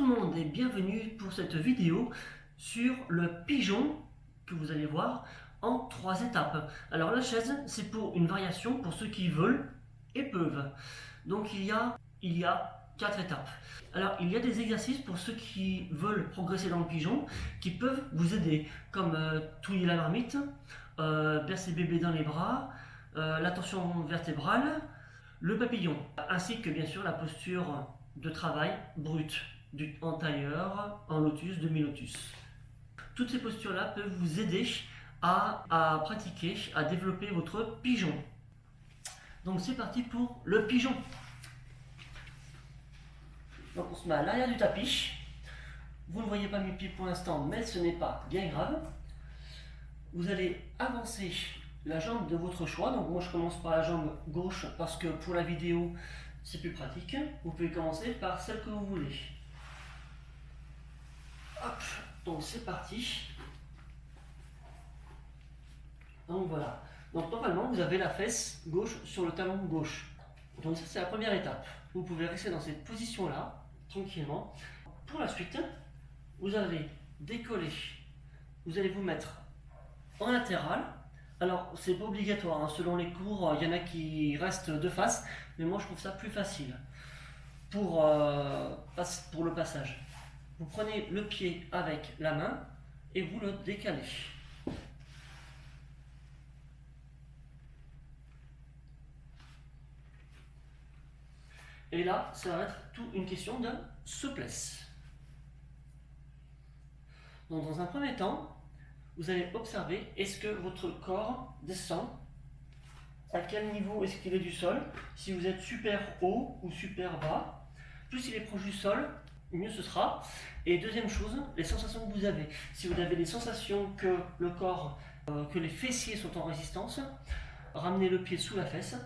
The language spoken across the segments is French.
le monde et bienvenue pour cette vidéo sur le pigeon que vous allez voir en 3 étapes. Alors la chaise, c'est pour une variation pour ceux qui veulent et peuvent. Donc il y a 4 étapes. Alors il y a des exercices pour ceux qui veulent progresser dans le pigeon qui peuvent vous aider, comme touiller la marmite, bercer bébé dans les bras, la torsion vertébrale, le papillon, ainsi que bien sûr la posture de travail brute, en tailleur, en lotus, demi-lotus. Toutes ces postures-là peuvent vous aider à pratiquer, à développer votre pigeon. Donc c'est parti pour le pigeon. Donc on se met à l'arrière du tapis. Vous ne voyez pas mes pieds pour l'instant, mais ce n'est pas bien grave. Vous allez avancer la jambe de votre choix. Donc moi je commence par la jambe gauche parce que pour la vidéo c'est plus pratique. Vous pouvez commencer par celle que vous voulez. Hop, donc c'est parti. Donc voilà. Donc normalement vous avez la fesse gauche sur le talon gauche. Donc ça c'est la première étape. Vous pouvez rester dans cette position là, tranquillement. Pour la suite, vous allez décoller. Vous allez vous mettre en latéral. Alors c'est pas obligatoire, hein. Selon les cours, il y en a qui restent de face, mais moi je trouve ça plus facile pour le passage. Vous prenez le pied avec la main et vous le décalez. Et là, ça va être tout une question de souplesse. Donc dans un premier temps, vous allez observer, est-ce que votre corps descend? À quel niveau est-ce qu'il est du sol? Si vous êtes super haut ou super bas, plus il est proche du sol, mieux ce sera. Et deuxième chose, les sensations que vous avez. Si vous avez des sensations que le corps, que les fessiers sont en résistance, ramenez le pied sous la fesse.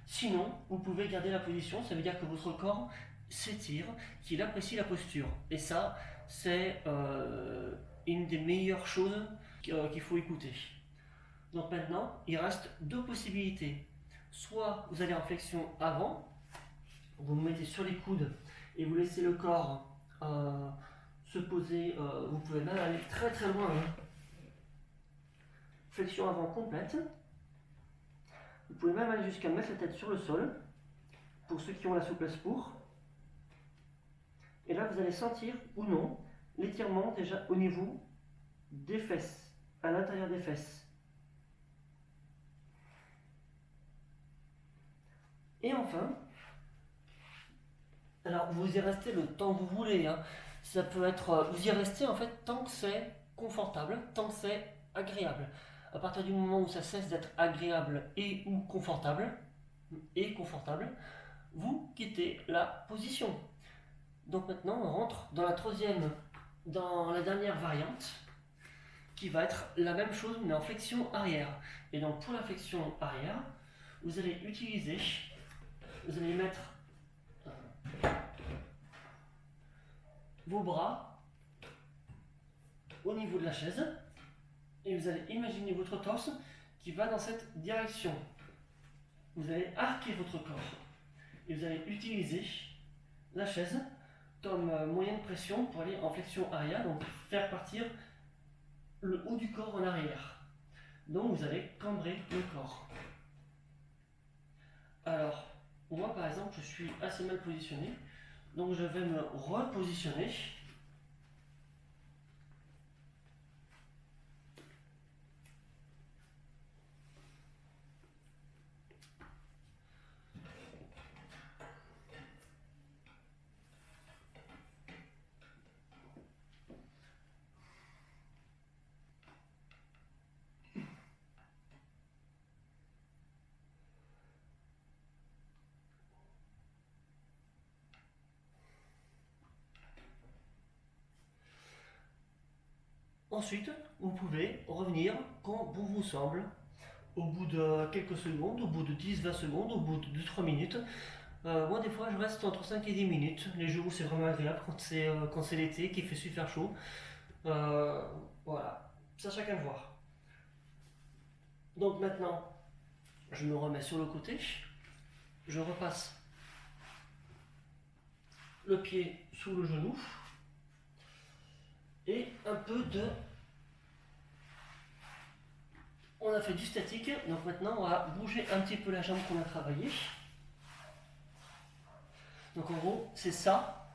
Sinon, vous pouvez garder la position, ça veut dire que votre corps s'étire, qu'il apprécie la posture. Et ça, c'est une des meilleures choses qu'il faut écouter. Donc maintenant, il reste deux possibilités. Soit vous allez en flexion avant, vous vous mettez sur les coudes et vous laissez le corps se poser, vous pouvez même aller très très loin. Hein. Flexion avant complète. Vous pouvez même aller jusqu'à mettre la tête sur le sol, pour ceux qui ont la souplesse pour. Et là, vous allez sentir ou non l'étirement déjà au niveau des fesses, à l'intérieur des fesses. Et enfin, alors vous y restez le temps que vous voulez, hein. Ça peut être, vous y restez en fait tant que c'est confortable, tant que c'est agréable. À partir du moment où ça cesse d'être agréable et ou confortable, vous quittez la position. Donc maintenant on rentre dans dans la dernière variante, qui va être la même chose mais en flexion arrière. Et donc pour la flexion arrière, vous allez mettre vos bras au niveau de la chaise et vous allez imaginer votre torse qui va dans cette direction. Vous allez arquer votre corps et vous allez utiliser la chaise comme moyen de pression pour aller en flexion arrière, donc faire partir le haut du corps en arrière. Donc vous allez cambrer le corps. Alors, moi par exemple, je suis assez mal positionné, donc je vais me repositionner. Ensuite, vous pouvez revenir quand bon vous semble, au bout de quelques secondes, au bout de 10-20 secondes, au bout de 2-3 minutes. Moi, des fois, je reste entre 5 et 10 minutes, les jours où c'est vraiment agréable, quand c'est l'été, qu'il fait super chaud. Voilà, ça chacun de voir. Donc maintenant, je me remets sur le côté, je repasse le pied sous le genou, un peu de... On a fait du statique, donc maintenant on va bouger un petit peu la jambe qu'on a travaillée. Donc en gros, c'est ça,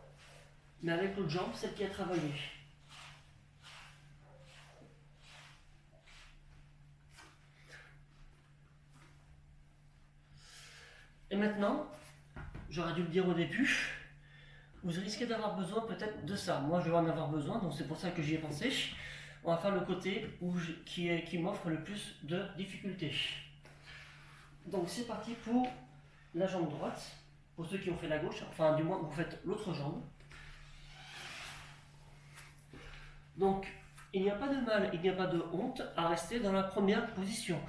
mais avec l'autre jambe, celle qui a travaillé. Et maintenant, j'aurais dû le dire au début, vous risquez d'avoir besoin peut-être de ça. Moi, je vais en avoir besoin, donc c'est pour ça que j'y ai pensé. On va faire le côté qui m'offre le plus de difficultés. Donc c'est parti pour la jambe droite. Pour ceux qui ont fait la gauche, enfin du moins vous faites l'autre jambe. Donc il n'y a pas de mal, il n'y a pas de honte à rester dans la première position.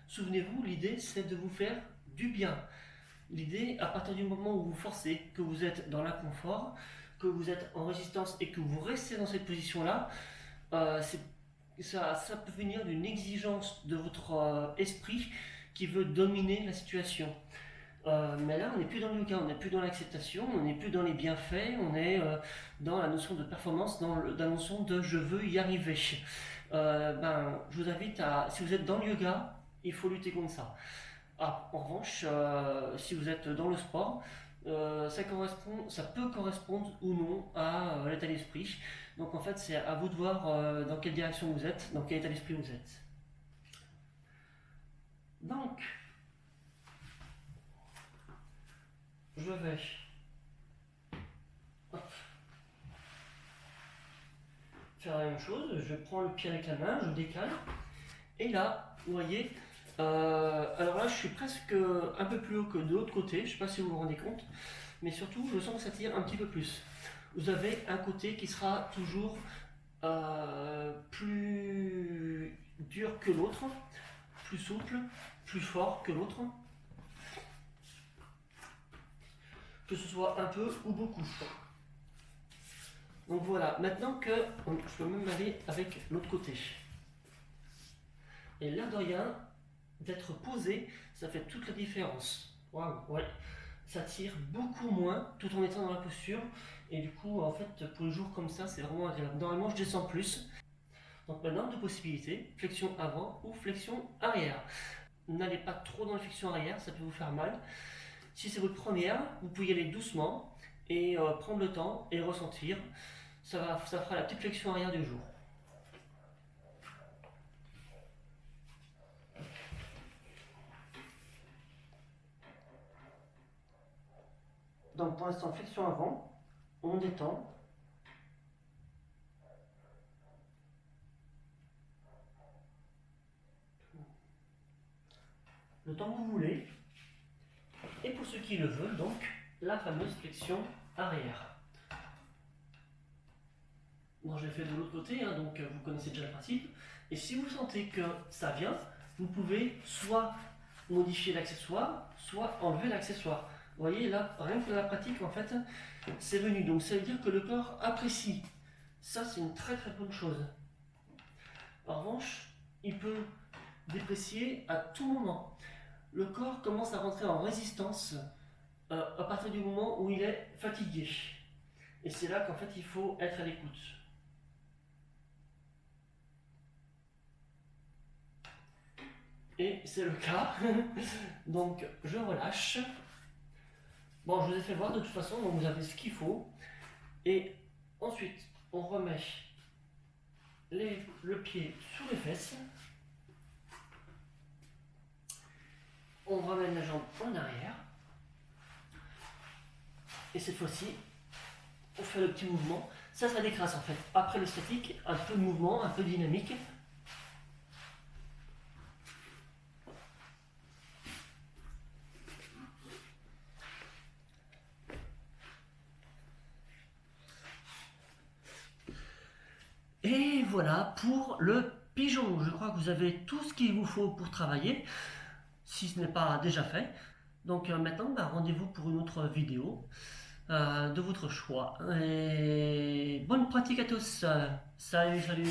Souvenez-vous, l'idée c'est de vous faire du bien. L'idée, à partir du moment où vous forcez, que vous êtes dans l'inconfort, que vous êtes en résistance et que vous restez dans cette position-là, ça peut venir d'une exigence de votre esprit qui veut dominer la situation. Mais là, on n'est plus dans le yoga, on n'est plus dans l'acceptation, on n'est plus dans les bienfaits, on est dans la notion de performance, dans la notion de je veux y arriver. Je vous invite à, si vous êtes dans le yoga, il faut lutter contre ça. Ah, en revanche, si vous êtes dans le sport, ça peut correspondre ou non à l'état d'esprit. Donc en fait, c'est à vous de voir dans quelle direction vous êtes, dans quel état d'esprit vous êtes. Donc, je vais faire la même chose. Je prends le pied avec la main, je décale. Et là, vous voyez, alors là, je suis presque un peu plus haut que de l'autre côté. Je ne sais pas si vous vous rendez compte. Mais surtout, je sens que ça tire un petit peu plus. Vous avez un côté qui sera toujours plus dur que l'autre, plus souple, plus fort que l'autre. Que ce soit un peu ou beaucoup. Donc voilà, maintenant que je peux même aller avec l'autre côté. Et l'air de rien, d'être posé, ça fait toute la différence. Waouh, ouais. Ça tire beaucoup moins tout en étant dans la posture. Et du coup, en fait, pour les jours comme ça, c'est vraiment agréable. Normalement, je descends plus. Donc maintenant, deux possibilités, flexion avant ou flexion arrière. N'allez pas trop dans la flexion arrière, ça peut vous faire mal. Si c'est votre première, vous pouvez y aller doucement et prendre le temps et ressentir. Ça fera la petite flexion arrière du jour. Donc pour l'instant, flexion avant, on détend. Le temps que vous voulez. Et pour ceux qui le veulent, donc, la fameuse flexion arrière. Moi, je l'ai fait de l'autre côté, hein, donc vous connaissez déjà le principe. Et si vous sentez que ça vient, vous pouvez soit modifier l'accessoire, soit enlever l'accessoire. Vous voyez, là, rien que la pratique, en fait, c'est venu. Donc, ça veut dire que le corps apprécie. Ça, c'est une très très bonne chose. En revanche, il peut déprécier à tout moment. Le corps commence à rentrer en résistance à partir du moment où il est fatigué. Et c'est là qu'en fait, il faut être à l'écoute. Et c'est le cas. Donc, je relâche. Bon, je vous ai fait voir de toute façon, donc vous avez ce qu'il faut. Et ensuite, on remet le pied sous les fesses. On ramène la jambe en arrière. Et cette fois-ci, on fait le petit mouvement. Ça décrasse en fait. Après le statique, un peu de mouvement, un peu dynamique. Et voilà pour le pigeon. Je crois que vous avez tout ce qu'il vous faut pour travailler, si ce n'est pas déjà fait. Donc maintenant, rendez-vous pour une autre vidéo de votre choix. Et bonne pratique à tous. Salut, salut.